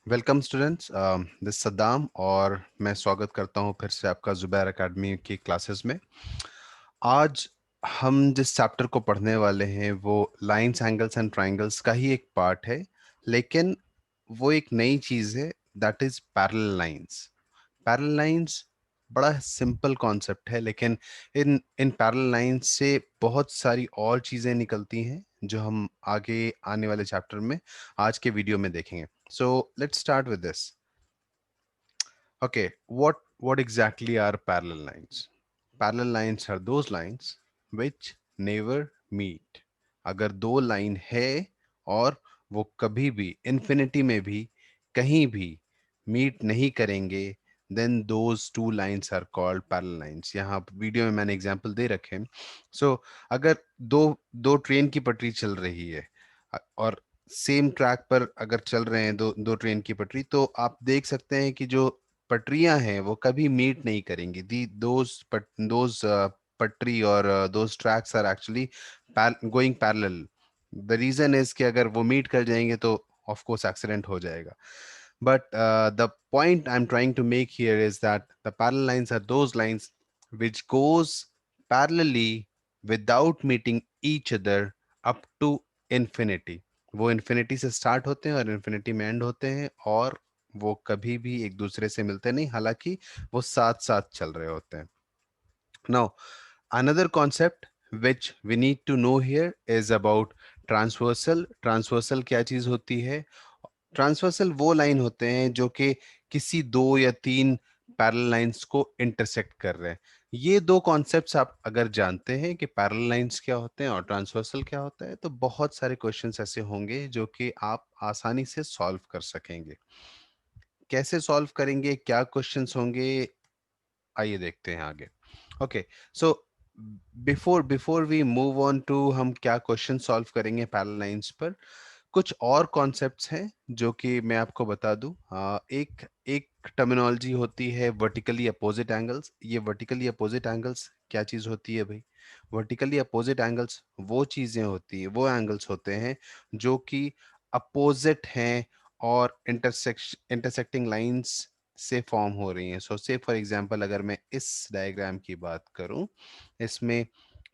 Welcome students, this Saddam और मैं स्वागत करता हूं फिर से आपका जुबैर एकेडमी की क्लासेस में। आज हम जिस चैप्टर को पढ़ने वाले हैं वो लाइंस एंगल्स एंड ट्रायंगल्स का ही एक पार्ट है, लेकिन वो एक नई चीज़ है, that is parallel lines. Parallel lines बड़ा सिंपल कॉन्सेप्ट है, लेकिन इन इन पैरेलल लाइंस से बहुत सारी और चीज़ें निकलती हैं जो हम आगे आने वाले चैप्टर में आज के वीडियो में देखेंगे। सो let's start with this. Okay, what exactly are parallel lines? Parallel lines are those lines which never meet. अगर दो लाइन है और वो कभी भी इन्फिनिटी में भी कहीं भी मीट नहीं करेंगे, then those two lines are called parallel lines. यहाँ वीडियो में मैंने एग्जांपल दे रखे हैं। सो अगर दो दो ट्रेन की पटरी चल रही है और सेम ट्रैक पर अगर चल रहे हैं दो दो ट्रेन की पटरी, तो आप देख सकते हैं कि जो पटरियां हैं वो कभी मीट नहीं करेंगी। दी दोज पटरी और those tracks are actually going parallel. The reason is कि अगर वो मीट कर जाएंगे तो ऑफ कोर्स एक्सीडेंट हो जाएगा। But the point I am trying to make here is that the parallel lines are those lines which goes parallelly without meeting each other up to infinity। वो infinity से start होते हैं और infinity में and होते हैं, और वो कभी भी एक दूसरे से मिलते नहीं, हालांकि वो साथ साथ चल रहे होते हैं। Now another concept which we need to know here is about transversal. Transversal क्या चीज होती है? ट्रांसवर्सल वो लाइन होते हैं जो कि किसी दो या तीन पैरेलल लाइंस को इंटरसेक्ट कर रहे हैं। ये दो कॉन्सेप्ट्स आप अगर जानते हैं कि पैरेलल लाइंस क्या होते हैं और ट्रांसवर्सल क्या होता है, तो बहुत सारे क्वेश्चंस ऐसे होंगे जो कि आप आसानी से सॉल्व कर सकेंगे। कैसे सॉल्व करेंगे, क्या क्वेश्चंस होंगे, आइए देखते हैं आगे। Okay, so before before we move on to हम क्या क्वेश्चन सॉल्व करेंगे पैरेलल लाइंस पर, कुछ और कॉन्सेप्ट्स हैं जो कि मैं आपको बता दूं। एक एक टर्मिनोलॉजी होती है वर्टिकली अपोजिट एंगल्स। ये वर्टिकली अपोजिट एंगल्स क्या चीज होती है भाई? वर्टिकली अपोजिट एंगल्स वो चीजें होती है, वो एंगल्स होते हैं जो कि अपोजिट हैं और इंटरसेक्टिंग लाइंस से फॉर्म हो रही हैं। सो से फॉर एग्जांपल अगर मैं इस डायग्राम की बात करूं, इसमें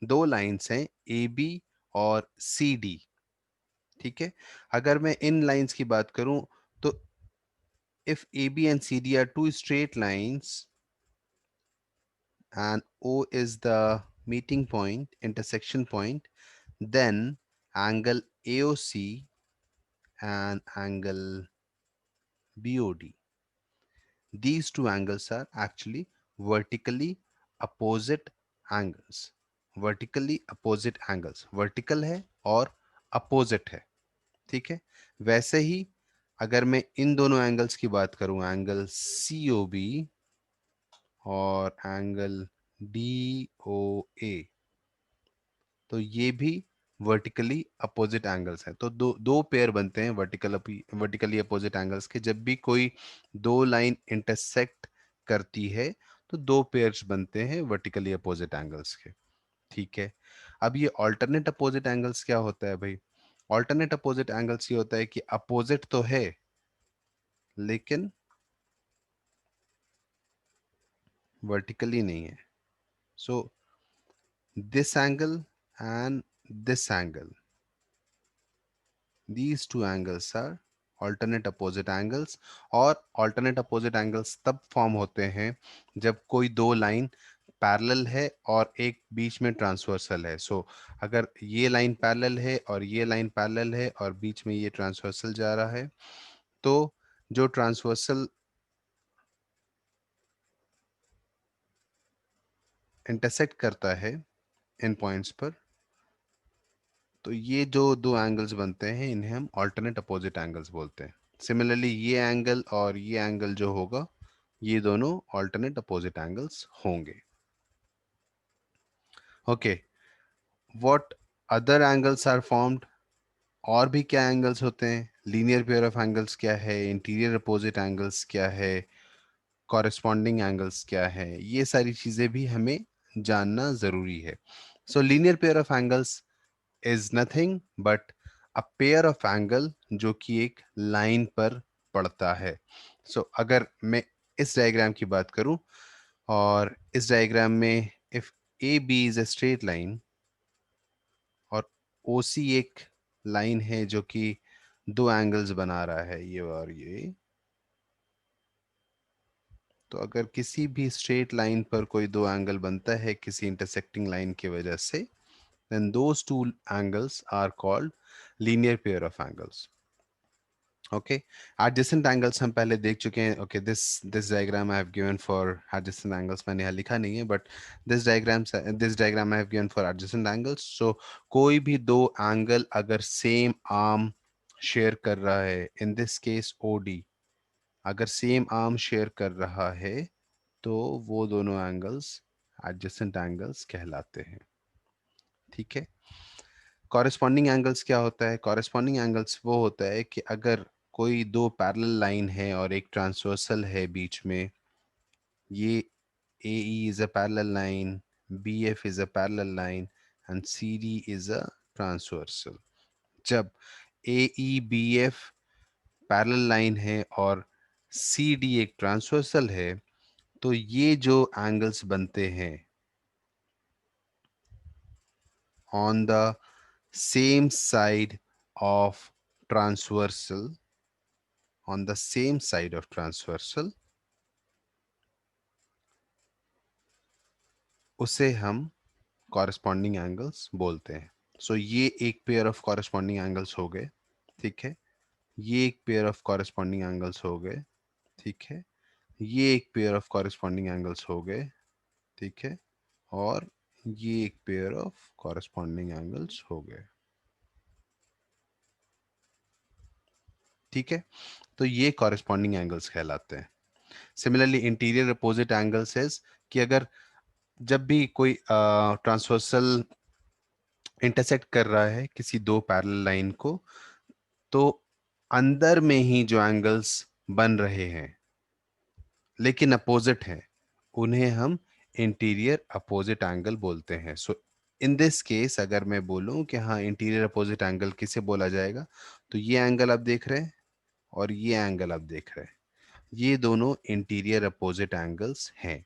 दो लाइंस हैं ए बी और सी डी। ठीक है, अगर मैं इन लाइंस की बात करूं तो if A B and C D are two straight lines and O is the meeting point, intersection point, then angle AOC and angle BOD. These two angles are actually vertically opposite angles. Vertically opposite angles, vertical है और opposite है। ठीक है, वैसे ही अगर मैं इन दोनों angles की बात करूं, एंगल सी ओ बी और एंगल डी ओ ए, तो ये भी वर्टिकली अपोजिट एंगल्स हैं। तो दो दो पेयर बनते हैं वर्टिकली अपोजिट एंगल्स के। जब भी कोई दो लाइन इंटरसेक्ट करती है तो दो पेयर्स बनते हैं वर्टिकली अपोजिट एंगल्स के। ठीक है, अब ये ऑल्टरनेट अपोजिट एंगल्स क्या होता है भाई? ऑल्टरनेट अपोजिट एंगल्स ये होता है कि अपोजिट तो है लेकिन वर्टिकली नहीं है। So this angle and this angle, these two angles are alternate opposite angles। और alternate opposite angles तब फॉर्म होते हैं जब कोई दो लाइन पैरेलल है और एक बीच में ट्रांसवर्सल है। सो अगर ये लाइन पैरेलल है और ये लाइन पैरेलल है और बीच में ये ट्रांसवर्सल जा रहा है, तो जो ट्रांसवर्सल इंटरसेक्ट करता है इन पॉइंट्स पर, तो ये जो दो एंगल्स बनते हैं इन्हें हम ऑल्टरनेट अपोजिट एंगल्स बोलते हैं। सिमिलरली ये एंगल और ये एंगल जो होगा, ये दोनों ऑल्टरनेट अपोजिट एंगल्स होंगे। Okay, what other angles are formed? और भी क्या एंगल्स होते हैं? लीनियर पेयर ऑफ एंगल्स क्या है, इंटीरियर अपोजिट एंगल्स क्या है, कॉरेस्पॉन्डिंग एंगल्स क्या है, ये सारी चीजें भी हमें जानना जरूरी है। सो linear pair of angles is nothing but a pair of angle जो कि एक लाइन पर पड़ता है। अगर मैं इस डायग्राम की बात करूं, और इस डायग्राम में if A B is a straight line और ओ सी एक लाइन है जो कि दो एंगल्स बना रहा है, ये और ये, तो अगर किसी भी स्ट्रेट लाइन पर कोई दो एंगल बनता है किसी इंटरसेक्टिंग लाइन की वजह से, then those two angles are called linear pair of angles. Okay, adjacent angles हम पहले देख चुके हैं. Okay, this diagram I have given for adjacent angles, मैंने यहाँ लिखा नहीं है, but this diagram I have given for adjacent angles. So कोई भी दो एंगल अगर सेम आर्म शेयर कर रहा है, in this case OD, अगर सेम आर्म शेयर कर रहा है तो वो दोनों एंगल्स एडजेसेंट एंगल्स कहलाते हैं. ठीक है. कॉरेस्पॉन्डिंग एंगल्स क्या होता है? कॉरेस्पॉन्डिंग एंगल्स वो होता है कि अगर कोई दो पैरेलल लाइन है और एक ट्रांसवर्सल है बीच में, ये AE is a parallel line, BF is a parallel line and CD is a transversal. जब AEBF पैरेलल लाइन है और CD एक ट्रांसवर्सल है, तो ये जो एंगल्स बनते हैं on the same side of transversal, on the same side of transversal, उसे हम कॉरेस्पॉन्डिंग एंगल्स बोलते हैं. ये एक पेयर ऑफ कॉरेस्पॉन्डिंग एंगल्स हो गए. ठीक है. ये एक पेयर ऑफ कॉरेस्पॉन्डिंग एंगल्स हो गए. ठीक है. ये एक पेयर ऑफ कॉरेस्पॉन्डिंग एंगल्स हो गए. ठीक है. और ये एक पेयर ऑफ कॉरेस्पॉन्डिंग एंगल्स हो गए. ठीक है. तो ये कॉरेस्पॉन्डिंग एंगल्स कहलाते हैं. सिमिलरली इंटीरियर अपोजिट एंगल्स है कि अगर जब भी कोई ट्रांसवर्सल इंटरसेक्ट कर रहा है किसी दो पैरेलल लाइन को, तो अंदर में ही जो एंगल्स बन रहे हैं लेकिन अपोजिट हैं, उन्हें हम इंटीरियर अपोजिट एंगल बोलते हैं. इन दिस केस अगर मैं बोलूं कि हाँ इंटीरियर अपोजिट एंगल किसे बोला जाएगा, तो ये एंगल आप देख रहे हैं और ये एंगल आप देख रहे हैं, ये दोनों इंटीरियर अपोजिट एंगल्स हैं.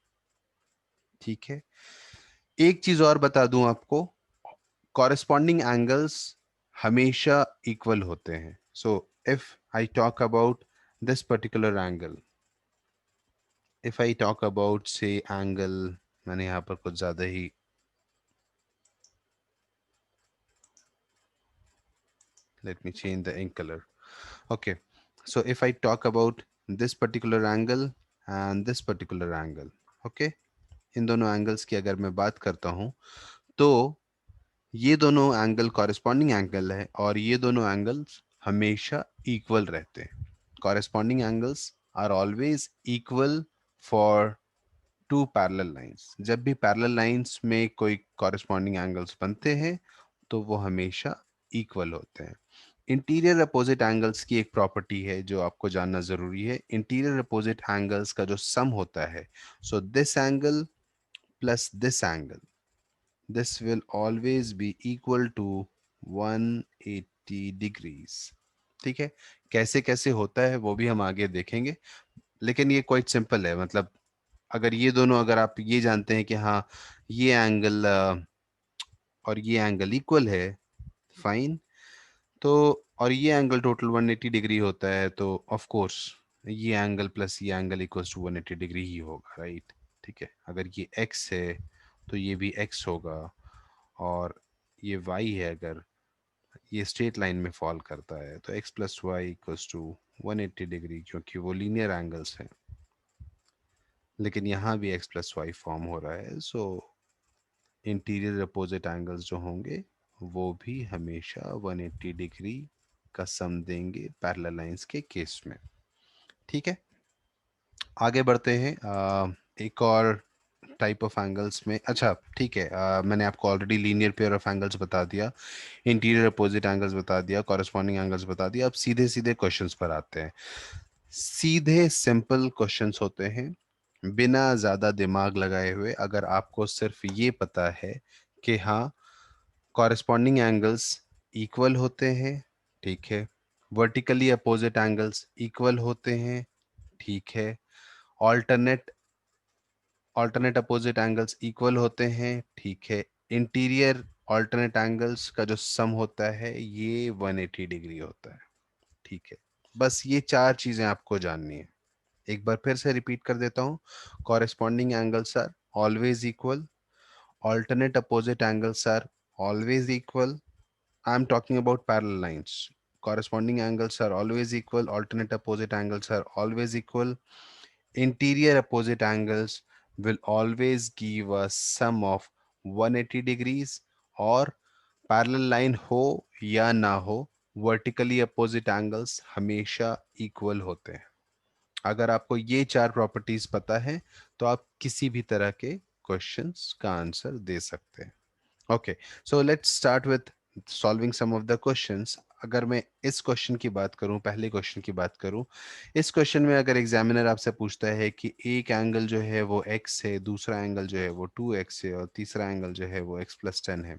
ठीक है. एक चीज और बता दूं आपको, कॉरेस्पॉन्डिंग एंगल्स हमेशा इक्वल होते हैं. If I talk about this particular angle, if I talk about से एंगल, मैंने यहां पर कुछ ज्यादा ही, let me change the ink color. Okay, so if I talk about this particular angle and this particular angle, okay, इन दोनों angles की अगर मैं बात करता हूं, तो ये दोनों एंगल कॉरेस्पॉन्डिंग एंगल है और ये दोनों एंगल्स हमेशा इक्वल रहते हैं. Corresponding angles are always equal for two parallel lines. जब भी पैरेलल लाइंस में कोई कॉरेस्पॉन्डिंग एंगल्स बनते हैं तो वो हमेशा इक्वल होते हैं. इंटीरियर अपोजिट एंगल्स की एक प्रॉपर्टी है जो आपको जानना जरूरी है. इंटीरियर अपोजिट एंगल्स का जो सम होता है, this angle plus this angle, this will always be equal to 180 degrees. ठीक है. कैसे कैसे होता है वो भी हम आगे देखेंगे, लेकिन ये क्वाइट सिंपल है. मतलब अगर ये दोनों, अगर आप ये जानते हैं कि हाँ ये एंगल और ये एंगल इक्वल है, फाइन, तो और ये एंगल टोटल 180 डिग्री होता है, तो ऑफ कोर्स ये एंगल प्लस ये एंगल इक्वल्स टू 180 डिग्री ही होगा, राइट. ठीक है. अगर ये x है तो ये भी x होगा, और ये y है, अगर ये स्ट्रेट लाइन में फॉल करता है तो x plus y equals to 180 degree, क्योंकि वो लीनियर एंगल्स हैं. लेकिन यहाँ भी x प्लस वाई फॉर्म हो रहा है. इंटीरियर अपोजिट एंगल्स जो होंगे वो भी हमेशा 180 डिग्री का सम देंगे पैरेलल लाइंस के केस में. ठीक है. आगे बढ़ते हैं. एक और टाइप ऑफ एंगल्स में, अच्छा ठीक है, मैंने आपको already linear pair of angles बता दिया, इंटीरियर अपोजिट एंगल्स बता दिया, कॉरेस्पॉन्डिंग एंगल्स बता दिया. अब सीधे सीधे क्वेश्चंस पर आते हैं. सीधे सिंपल क्वेश्चंस होते हैं, बिना ज्यादा दिमाग लगाए हुए. अगर आपको सिर्फ ये पता है कि हाँ कॉरेस्पॉन्डिंग एंगल्स इक्वल होते हैं, ठीक है, वर्टिकली अपोजिट एंगल्स इक्वल होते हैं, ठीक है। Alternate alternate opposite angles equal होते हैं, ठीक है। इंटीरियर ऑल्टरनेट एंगल्स का जो सम होता है ये 180 डिग्री होता है, ठीक है। बस ये चार चीजें आपको जाननी है। एक बार फिर से रिपीट कर देता हूँ। Corresponding angles are always equal, alternate opposite angles are always equal. I'm talking about parallel lines. Corresponding angles are always equal, alternate opposite angles are always equal. Interior opposite angles will always give a sum of 180 degrees, और parallel line हो या ना हो, vertically opposite angles हमेशा equal होते हैं। अगर आपको ये चार प्रॉपर्टीज पता है तो आप किसी भी तरह के क्वेश्चंस का आंसर दे सकते हैं। Okay, so let's start with solving some of the questions. अगर मैं इस क्वेश्चन की बात करूं, पहले क्वेश्चन की बात करूं, इस क्वेश्चन में अगर एग्जामिनर आपसे पूछता है कि एक एंगल जो है वो x है, दूसरा एंगल जो है वो 2x है, और तीसरा एंगल जो है वो x+10 है,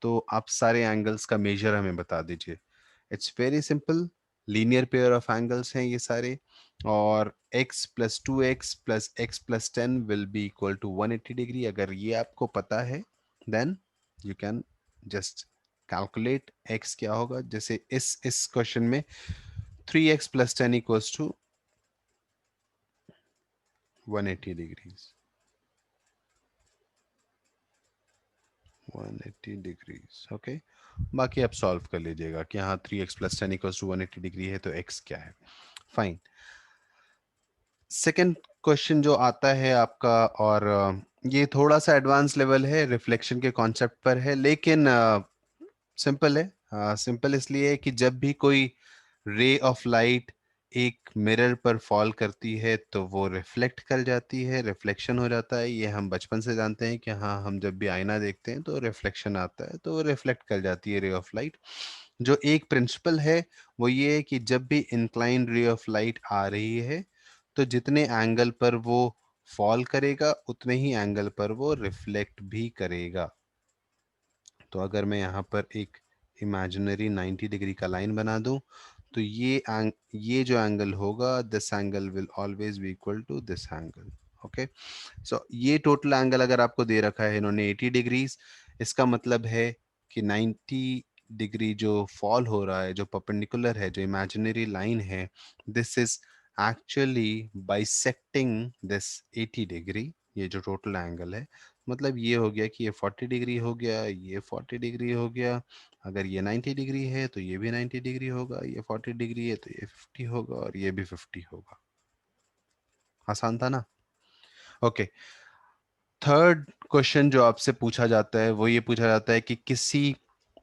तो आप सारे एंगल्स का मेजर हमें बता दीजिए। It's very simple, linear pair of angles हैं ये सारे, और x plus 2x plus x+10 will be equal to 180 degree. अगर ये आपको पता है then you can just calculate x क्या होगा। जैसे इस क्वेश्चन में 3x+10 equals to 180 degrees, 180 degrees, okay. बाकी आप सॉल्व कर लीजिएगा कि हाँ 3x+10 इक्वल्स टू 180 डिग्री है तो x क्या है। फाइन। सेकंड क्वेश्चन जो आता है आपका, और ये थोड़ा सा एडवांस लेवल है, रिफ्लेक्शन के कॉन्सेप्ट पर है, लेकिन सिंपल है। सिंपल इसलिए है कि जब भी कोई रे ऑफ लाइट एक मिरर पर फॉल करती है तो वो रिफ्लेक्ट कर जाती है, रिफ्लेक्शन हो जाता है। ये हम बचपन से जानते हैं कि हाँ, हम जब भी आईना देखते हैं तो रिफ्लेक्शन आता है, तो वो रिफ्लेक्ट कर जाती है रे ऑफ लाइट। जो एक प्रिंसिपल है वो ये है कि जब भी इंक्लाइंड रे ऑफ लाइट आ रही है तो जितने एंगल पर वो फॉल करेगा उतने ही एंगल पर वो रिफ्लेक्ट भी करेगा। तो अगर मैं यहाँ पर एक इमेजिनरी 90 डिग्री का लाइन बना दूं तो ये जो एंगल होगा, this angle will always be equal to this angle. Okay, so ये टोटल एंगल अगर आपको दे रखा है इन्होंने 80 डिग्रीज, इसका मतलब है कि 90 डिग्री जो फॉल हो रहा है, जो परपेंडिकुलर है, जो इमेजिनरी लाइन है, this is actually bisecting this 80 degree, ये जो टोटल एंगल है। मतलब ये हो गया कि ये 40 डिग्री हो गया, ये 40 डिग्री हो गया। अगर ये 90 डिग्री है तो ये भी 90 डिग्री होगा, ये 40 डिग्री है तो ये 50 होगा, और ये भी 50 होगा। आसान था ना? ओके, थर्ड क्वेश्चन जो आपसे पूछा जाता है वो ये पूछा जाता है कि किसी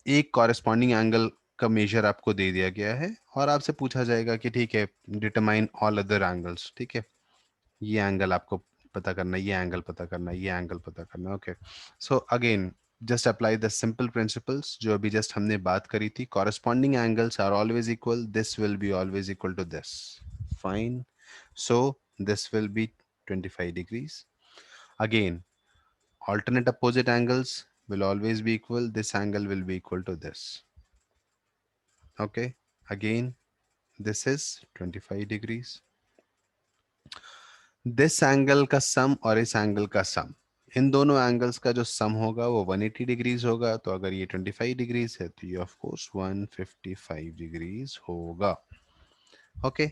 एक कॉरेस्पॉन्डिंग एंगल का मेजर आपको दे दिया गया है, और आपसे पूछा जाएगा कि ठीक है, डिटरमाइन ऑल अदर एंगल्स। ठीक है, ये एंगल आपको पता करना है, ये एंगल पता करना है, ये एंगल पता करना है। Okay, so again just apply the simple principles जो अभी जस्ट हमने बात करी थी। Corresponding angles are always equal, this will be always equal to this. Fine, so this will be 25 degrees. Again alternate opposite angles will always be equal, this angle will be equal to this. Okay, again this is 25 degrees, this angle का सम और इस angle का सम, इन दोनों angles का जो सम होगा वो 180 degrees होगा। तो अगर ये 25 डिग्रीज है तो ये ऑफ कोर्स 155 डिग्रीज होगा। ओके,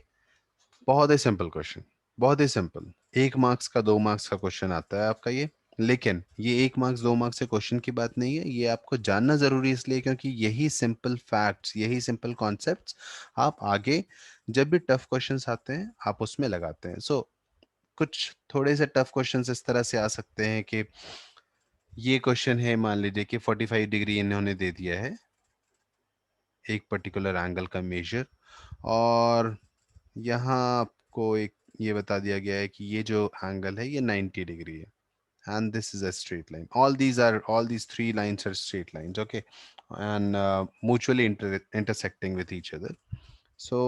बहुत ही सिंपल क्वेश्चन, बहुत ही सिंपल। एक मार्क्स का, 2 मार्क्स का क्वेश्चन आता है आपका ये। लेकिन ये 1 मार्क्स 2 मार्क्स से क्वेश्चन की बात नहीं है, ये आपको जानना जरूरी इसलिए क्योंकि यही सिंपल फैक्ट्स, यही सिंपल कॉन्सेप्ट्स आप आगे जब भी टफ क्वेश्चंस आते हैं आप उसमें लगाते हैं। सो कुछ थोड़े से टफ क्वेश्चंस इस तरह से आ सकते हैं कि ये क्वेश्चन है, मान लीजिए कि 45 डिग्री इन्होंने दे दिया है एक पर्टिकुलर एंगल का मेजर, और यहाँ आपको एक ये बता दिया गया है कि ये जो एंगल है ये 90 डिग्री है, and this is a straight line. All these three lines are straight lines, okay, and mutually intersecting with each other. So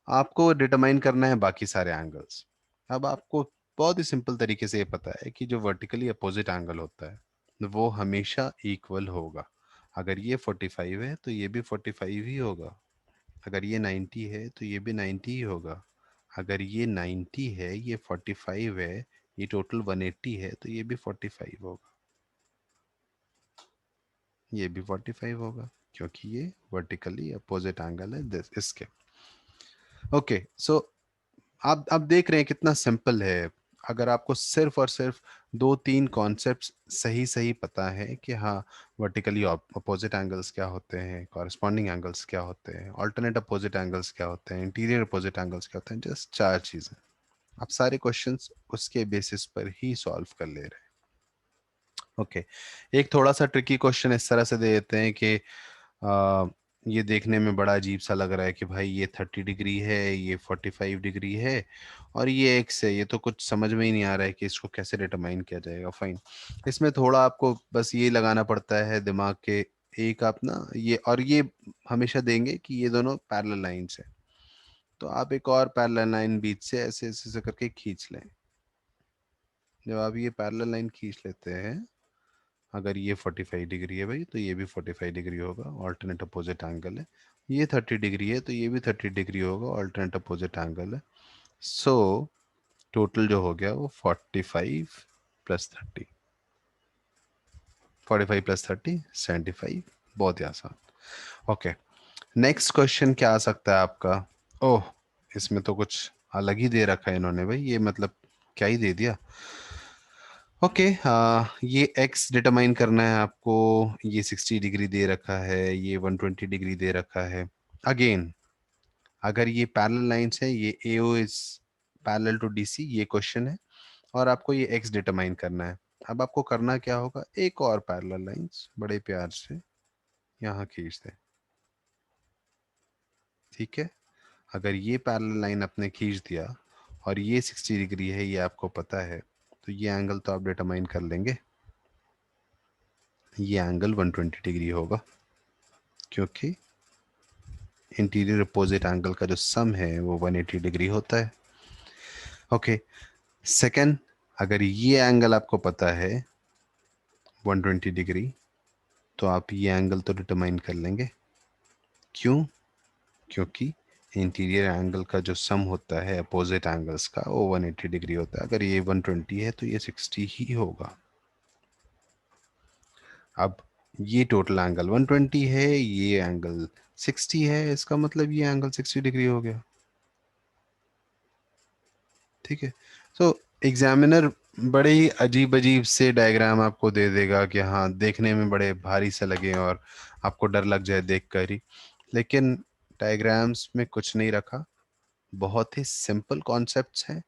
आपको डिटरमाइन करना है बाकी सारे एंगल्स। अब आपको बहुत ही सिंपल तरीके से ये पता है कि जो वर्टिकली अपोजिट एंगल होता है वो हमेशा इक्वल होगा। अगर ये 45 है तो ये भी 45 ही होगा। अगर ये 90 है तो ये भी 90 ही होगा। अगर ये 90 है, ये 45 है, ये टोटल 180 है, तो ये भी 45 होगा, ये भी 45 होगा, क्योंकि ये वर्टिकली अपोजिट एंगल है दिस इसके। ओके, सो आप देख रहे हैं कितना सिंपल है। अगर आपको सिर्फ और सिर्फ दो तीन कॉन्सेप्ट्स सही सही पता है कि हाँ, वर्टिकली अपोजिट एंगल्स क्या होते हैं, कॉरस्पॉन्डिंग एंगल्स क्या होते हैं, ऑल्टरनेट अपोजिट एंगल्स क्या होते हैं, इंटीरियर अपोजिट एंगल्स क्या होते हैं, जस्ट चार चीज़ें, आप सारे क्वेश्चंस उसके बेसिस पर ही सॉल्व कर ले रहे हैं। ओके, एक थोड़ा सा ट्रिकी क्वेश्चन इस तरह से दे देते हैं कि आ, ये देखने में बड़ा अजीब सा लग रहा है कि भाई ये 30 डिग्री है, ये 45 डिग्री है, और ये एक्स है, ये तो कुछ समझ में ही नहीं आ रहा है कि इसको कैसे डिटरमाइन किया जाएगा। फाइन, इसमें थोड़ा आपको बस ये लगाना पड़ता है दिमाग के, एक आप ना ये और ये हमेशा देंगे कि ये दोनों पैरेलल लाइंस है, तो आप एक और पैरेलल लाइन बीच से ऐसे ऐसे ऐसे करके खींच लें। जब आप ये पैरेलल लाइन खींच लेते हैं, अगर ये 45 डिग्री है भाई, तो ये भी 45 डिग्री होगा, ऑल्टरनेट अपोजिट एंगल है। ये 30 डिग्री है, तो ये भी 30 डिग्री होगा, ऑल्टरनेट अपोजिट एंगल है। सो टोटल जो हो गया वो 45 + 30, 45 + 30 75। बहुत ही आसान। ओके, नेक्स्ट क्वेश्चन क्या आ सकता है आपका? ओह, इसमें तो कुछ अलग ही दे रखा है इन्होंने भाई, ये मतलब क्या ही दे दिया। ओके, हाँ, ये एक्स डिटरमाइन करना है आपको। ये 60 डिग्री दे रखा है, ये 120 डिग्री दे रखा है। अगेन, अगर ये पैरेलल लाइंस है, ये AO is parallel to DC, ये क्वेश्चन है, और आपको ये एक्स डिटरमाइन करना है। अब आपको करना क्या होगा, एक और पैरेलल लाइंस बड़े प्यार से यहाँ खींच दे। ठीक है, अगर ये पैरेलल लाइन आपने खींच दिया और ये 60 डिग्री है, ये आपको पता है, तो ये एंगल तो आप डिटरमाइन कर लेंगे। ये एंगल 120 डिग्री होगा, क्योंकि इंटीरियर अपोजिट एंगल का जो सम है वो 180 डिग्री होता है। ओके, सेकंड, अगर ये एंगल आपको पता है 120 डिग्री, तो आप ये एंगल तो डिटरमाइन कर लेंगे। क्यों? क्योंकि इंटीरियर एंगल का जो सम होता है अपोजिट एंगल्स का, वो 180 डिग्री होता है। अगर ये 120 है तो ये 60 ही होगा। अब ये टोटल एंगल 120 है, ये एंगल 60 है, इसका मतलब ये एंगल 60 डिग्री हो गया। ठीक है, तो एग्जामिनर बड़े ही अजीब अजीब से डायग्राम आपको दे देगा कि हाँ, देखने में बड़े भारी से लगे और आपको डर लग जाए देख कर ही, लेकिन डायग्राम्स में कुछ नहीं रखा, बहुत ही सिंपल कॉन्सेप्ट्स हैं।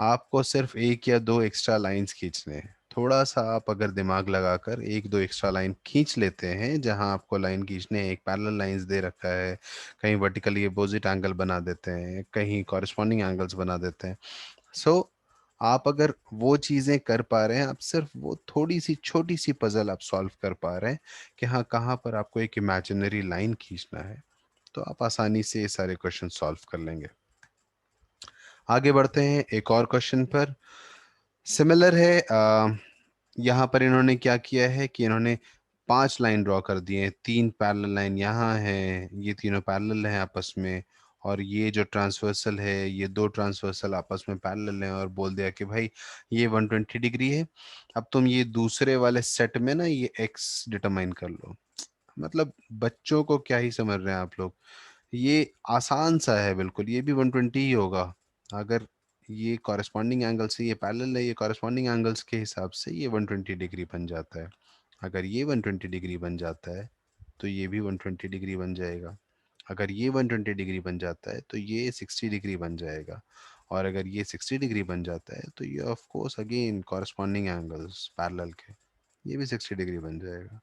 आपको सिर्फ एक या दो एक्स्ट्रा लाइंस खींचने हैं। थोड़ा सा आप अगर दिमाग लगाकर एक दो एक्स्ट्रा लाइन खींच लेते हैं, जहां आपको लाइन खींचने हैं, एक पैरेलल लाइंस दे रखा है, कहीं वर्टिकली अपोजिट एंगल बना देते हैं, कहीं कॉरस्पॉन्डिंग एंगल्स बना देते हैं। सो आप अगर वो चीज़ें कर पा रहे हैं, आप सिर्फ वो थोड़ी सी छोटी सी पजल आप सॉल्व कर पा रहे हैं कि हाँ, कहाँ पर आपको एक इमेजिनरी लाइन खींचना है, तो आप आसानी से ये सारे क्वेश्चन सॉल्व कर लेंगे। आगे बढ़ते हैं एक और क्वेश्चन पर। सिमिलर है, यहाँ पर इन्होंने क्या किया है कि इन्होंने 5 लाइन ड्रॉ कर दिए हैं, 3 पैरेलल लाइन यहाँ है, ये तीनों पैरेलल हैं आपस में, और ये जो ट्रांसवर्सल है, ये दो ट्रांसवर्सल आपस में पैरेलल हैं, और बोल दिया कि भाई ये 120 डिग्री है। अब तुम ये दूसरे वाले सेट में ना ये एक्स डिटरमाइन कर लो। मतलब बच्चों को क्या ही समझ रहे हैं आप लोग, ये आसान सा है बिल्कुल, ये भी 120 ही होगा। अगर ये कॉरेस्पॉन्डिंग एंगल से ये पैरेलल है, ये कॉरेस्पॉन्डिंग एंगल्स के हिसाब से ये 120 डिग्री बन जाता है। अगर ये 120 डिग्री बन जाता है, तो ये भी 120 डिग्री बन जाएगा। अगर ये 120 डिग्री बन जाता है, तो ये 60 डिग्री बन जाएगा। और अगर ये 60 डिग्री बन जाता है, तो ये of course again corresponding angles parallel के, ये भी 60 डिग्री बन जाएगा।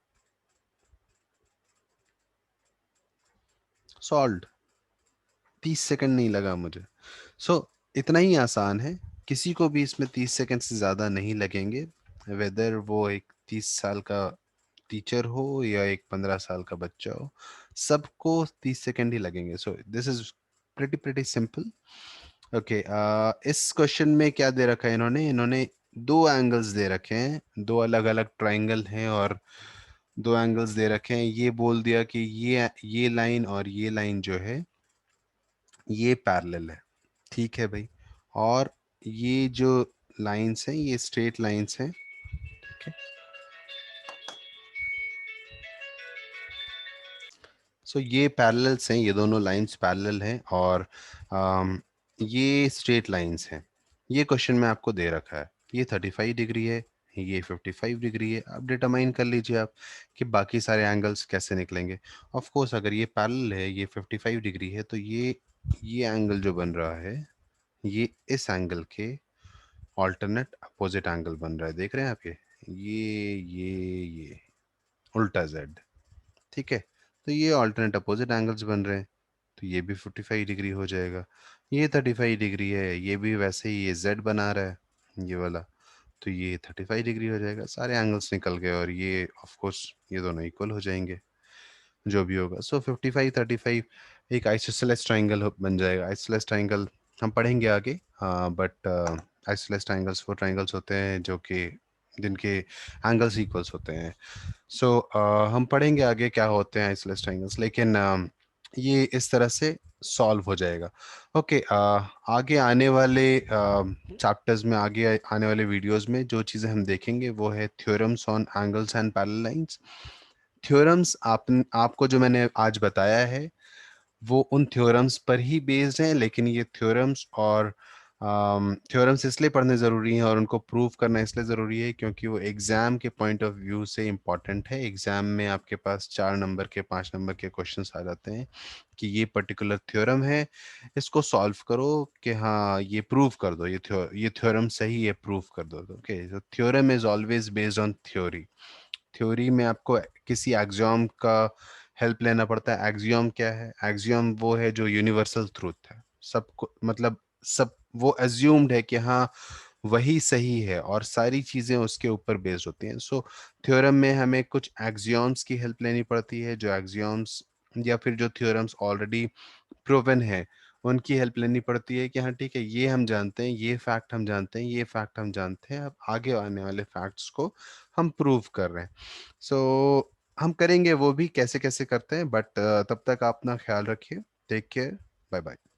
सॉल्व, 30 सेकंड नहीं लगा मुझे। इतना ही आसान है, किसी को भी इसमें 30 सेकंड से ज़्यादा नहीं लगेंगे, वेदर वो एक 30 साल का टीचर हो या एक 15 साल का बच्चा हो, सबको 30 सेकंड ही लगेंगे। So this is pretty pretty simple. Okay, इस क्वेश्चन में क्या दे रखा है इन्होंने, दो एंगल्स दे रखे हैं, दो अलग अलग ट्राइंगल हैं, और दो एंगल्स दे रखे हैं। ये बोल दिया कि ये लाइन और ये लाइन जो है, ये पैरेलल है, ठीक है भाई। और ये जो लाइंस हैं ये स्ट्रेट लाइंस हैं, ठीक है। सो ये पैरेलल्स हैं, ये दोनों लाइंस पैरेलल हैं और ये स्ट्रेट लाइंस हैं। ये क्वेश्चन में आपको दे रखा है, ये 35 डिग्री है, ये 55 डिग्री है। अब डिटरमाइन कर लीजिए आप कि बाकी सारे एंगल्स कैसे निकलेंगे। ऑफ कोर्स अगर ये पैरेलल है, ये 55 डिग्री है, तो ये एंगल जो बन रहा है ये इस एंगल के ऑल्टरनेट अपोजिट एंगल बन रहा है। देख रहे हैं आप ये उल्टा जेड, ठीक है। तो ये ऑल्टरनेट अपोजिट एंगल्स बन रहे हैं, तो ये भी 45 डिग्री हो जाएगा। ये 35 डिग्री है, ये भी वैसे ही ये जेड बना रहा है ये वाला, तो ये 35 डिग्री हो जाएगा। सारे एंगल्स निकल गए और ये ऑफ कोर्स ये दोनों इक्वल हो जाएंगे जो भी होगा। सो 55 35 एक आइसोसेलेस ट्राइंगल बन जाएगा। आइसोसेलेस ट्राइंगल हम पढ़ेंगे आगे, बट आइसोसेलेस ट्राइंगल्स वो ट्राइंगल्स होते हैं जो कि जिनके एंगल्स इक्वल्स होते हैं। सो हम पढ़ेंगे आगे क्या होते हैं आइसोसेलेस ट्राइंगल्स, लेकिन ये इस तरह से सॉल्व हो जाएगा। ओके, आगे आने वाले चैप्टर्स में, आगे आने वाले वीडियोस में जो चीज़ें हम देखेंगे वो है theorems on angles and parallel lines. Theorems आपको जो मैंने आज बताया है वो उन थ्योरम्स पर ही बेस्ड हैं, लेकिन ये थ्योरम्स और थ्योरम्स इसलिए पढ़ने ज़रूरी हैं और उनको प्रूव करना इसलिए ज़रूरी है क्योंकि वो एग्ज़ाम के पॉइंट ऑफ व्यू से इम्पॉर्टेंट है। एग्ज़ाम में आपके पास 4 नंबर के 5 नंबर के क्वेश्चंस आ जाते हैं कि ये पर्टिकुलर थ्योरम है, इसको सॉल्व करो कि हाँ ये प्रूव कर दो, ये थ्योरम सही है, प्रूव कर दो। ओके, तो theorem is always based on theory. Theory में आपको किसी एक्सियोम का हेल्प लेना पड़ता है। एक्सियोम क्या है? एक्सियोम वो है जो यूनिवर्सल ट्रूथ है, सबको मतलब सब वो एज्यूम्ड है कि हाँ वही सही है और सारी चीजें उसके ऊपर बेस्ड होती हैं। सो थ्योरम में हमें कुछ एक्सियोम्स की हेल्प लेनी पड़ती है, जो एक्सियोम्स या फिर जो थ्योरम्स ऑलरेडी प्रूवन है उनकी हेल्प लेनी पड़ती है कि हाँ ठीक है, ये हम जानते हैं, ये फैक्ट हम जानते हैं, ये फैक्ट हम जानते हैं, अब आगे आने वाले फैक्ट्स को हम प्रूव कर रहे हैं। सो हम करेंगे वो भी कैसे कैसे करते हैं, बट तब तक आप अपना ख्याल रखिए। Take care, bye bye.